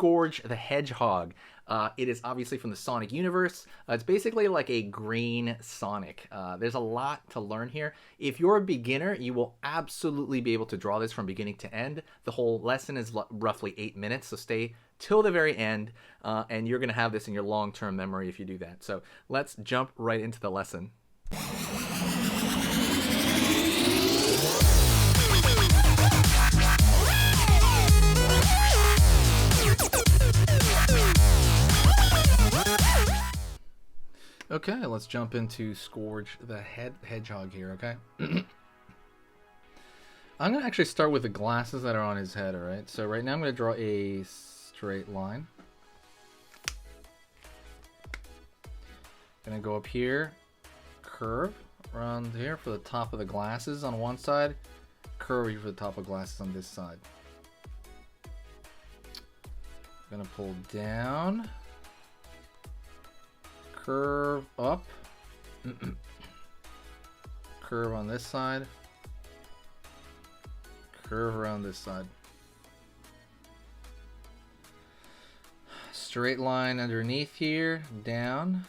SCOURGE the Hedgehog. It is obviously from the Sonic universe. It's basically like a green Sonic. There's a lot to learn here. If you're a beginner, you will absolutely be able to draw this from beginning to end. The whole lesson is roughly 8 minutes, so stay till the very end, and you're going to have this in your long-term memory if you do that. So let's jump right into the lesson. Okay, let's jump into SCOURGE the Hedgehog here, okay? I'm going to actually start with the glasses that are on his head, alright? So right now I'm going to draw a straight line. Going to go up here, curve around here for the top of the glasses on one side, curve here for the top of glasses on this side. Going to pull down, curve up, curve on this side, curve around this side. Straight line underneath here, down.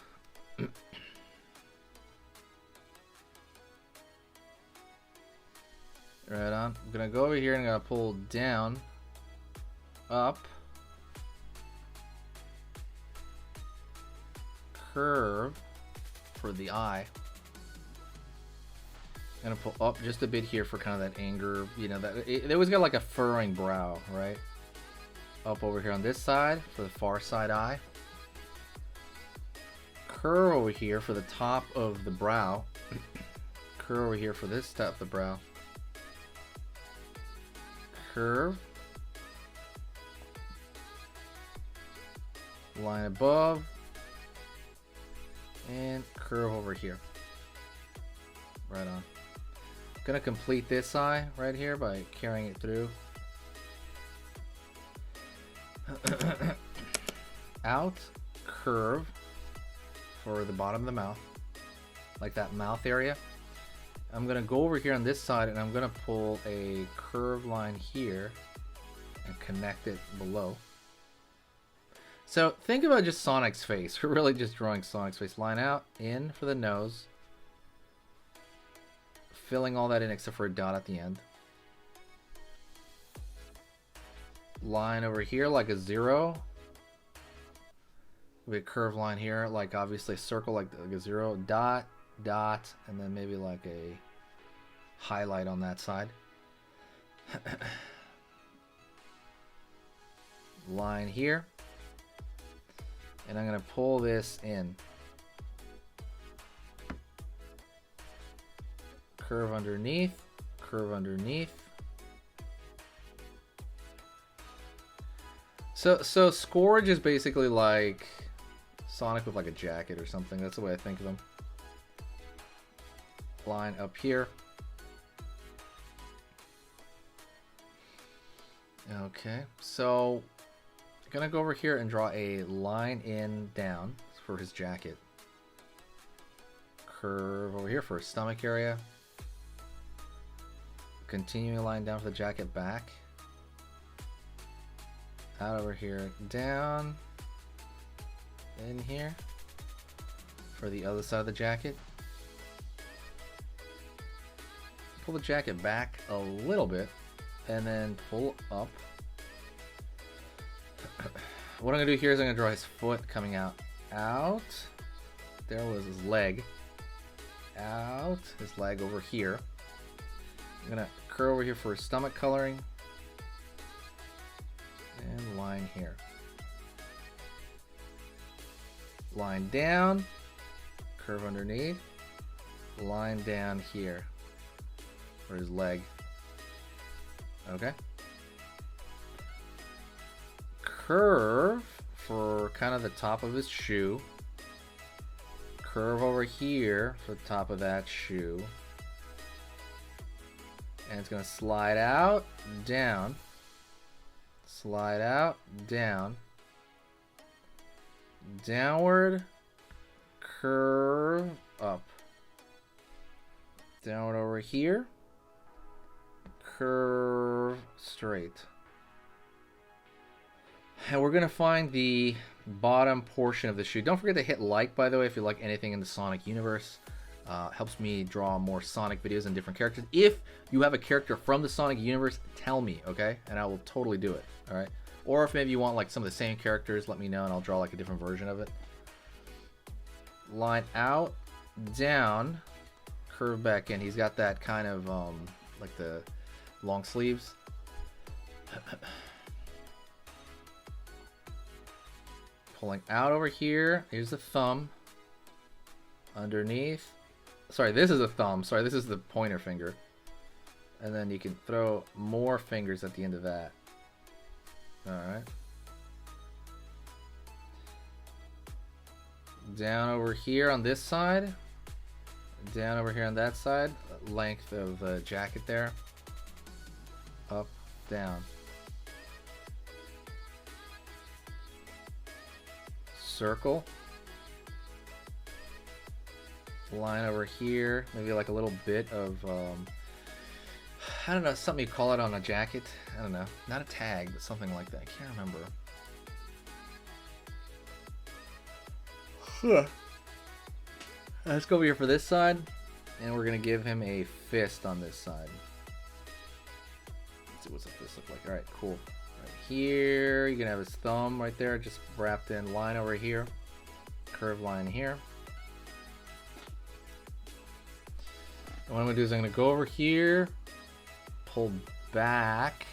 Right on. I'm gonna go over here and I'm gonna pull down, up, curve for the eye. I'm gonna pull up just a bit here for kind of that anger, you know, that it always got like a furrowing brow, right? Up over here on this side for the far side eye. Curve over here for the top of the brow. Curve over here for this top of the brow. Curve. Line above. And curve over here. Right on. Gonna complete this eye right here by carrying it through. Out, curve for the bottom of the mouth, like that mouth area. I'm gonna go over here on this side and I'm gonna pull a curved line here and connect it below. So think about just Sonic's face. We're really just drawing Sonic's face. Line out, in for the nose, filling all that in except for a dot at the end. Line over here like a 0. We have a curved line here, like obviously a circle like a 0, dot, dot, and then maybe like a highlight on that side. Line here. And I'm going to pull this in. Curve underneath, curve underneath. So SCOURGE is basically like Sonic with like a jacket or something. That's the way I think of him. Line up here. Okay, so I'm gonna go over here and draw a line in down for his jacket. Curve over here for his stomach area. Continuing a line down for the jacket back. Out over here, down, in here for the other side of the jacket. Pull the jacket back a little bit and then pull up. What I'm gonna do here is I'm gonna draw his foot coming out. There was his leg. Out, his leg over here. I'm gonna curve over here for his stomach coloring. And line here. Line down, curve underneath, line down here for his leg. Okay. Curve for kind of the top of his shoe. Curve over here for the top of that shoe. And it's going to slide out, down. Slide out, down, downward, curve up, downward over here, curve straight. And we're gonna find the bottom portion of the shoe. Don't forget to hit like, by the way, if you like anything in the Sonic universe. Helps me draw more Sonic videos and different characters. If you have a character from the Sonic universe, tell me, okay? And I will totally do it, all right? Or if maybe you want like some of the same characters, let me know and I'll draw like a different version of it. Line out, down, curve back in. He's got that kind of like the long sleeves. Pulling out over here. Here's the thumb. Underneath. Sorry, this is a thumb. Sorry, this is the pointer finger. And then you can throw more fingers at the end of that. Alright. Down over here on this side. Down over here on that side. Length of the jacket there. Up, down. Circle. Line over here. Maybe like a little bit of, I don't know, something you call it on a jacket. I don't know. Not a tag, but something like that. I can't remember. Let's go over here for this side. And we're going to give him a fist on this side. Let's see what's a fist look like. Alright, cool. Right here, you're going to have his thumb right there, just wrapped in. Line over here. Curved line here. And what I'm going to do is I'm going to go over here. Pull back.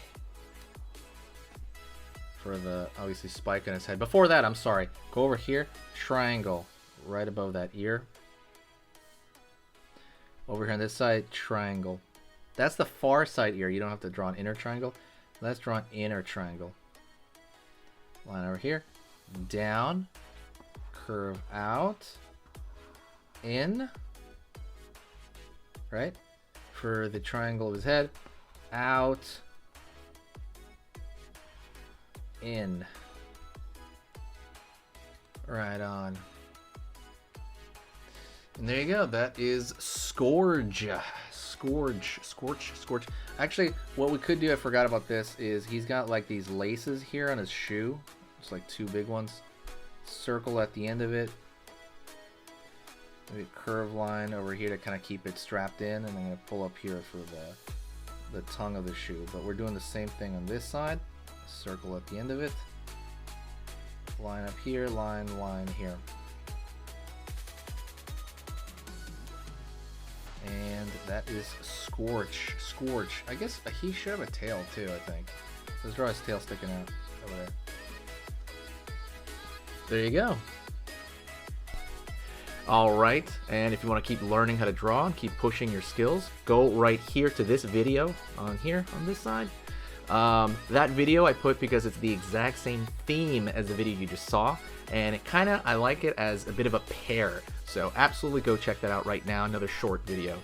For the, obviously, spike on his head. Before that, I'm sorry. Go over here. Triangle. Right above that ear. Over here on this side, triangle. That's the far side ear. You don't have to draw an inner triangle. Let's draw an inner triangle. Line over here. Down. Curve out. In. Right? For the triangle of his head. Out. In. Right on. And there you go. That is Scourge. Scorch. Actually, what we could do, I forgot about this, is he's got like these laces here on his shoe. It's like two big ones. Circle at the end of it. Maybe a curve line over here to kind of keep it strapped in. And I'm going to pull up here for the tongue of the shoe. But we're doing the same thing on this side. Circle at the end of it. Line up here, line here. And that is Scorch. I guess he should have a tail too, I think. Let's draw his tail sticking out over there. There you go. Alright, and if you want to keep learning how to draw and keep pushing your skills, go right here to this video on here, on this side. That video I put because it's the exact same theme as the video you just saw, and it I like it as a bit of a pair. So absolutely go check that out right now, another short video.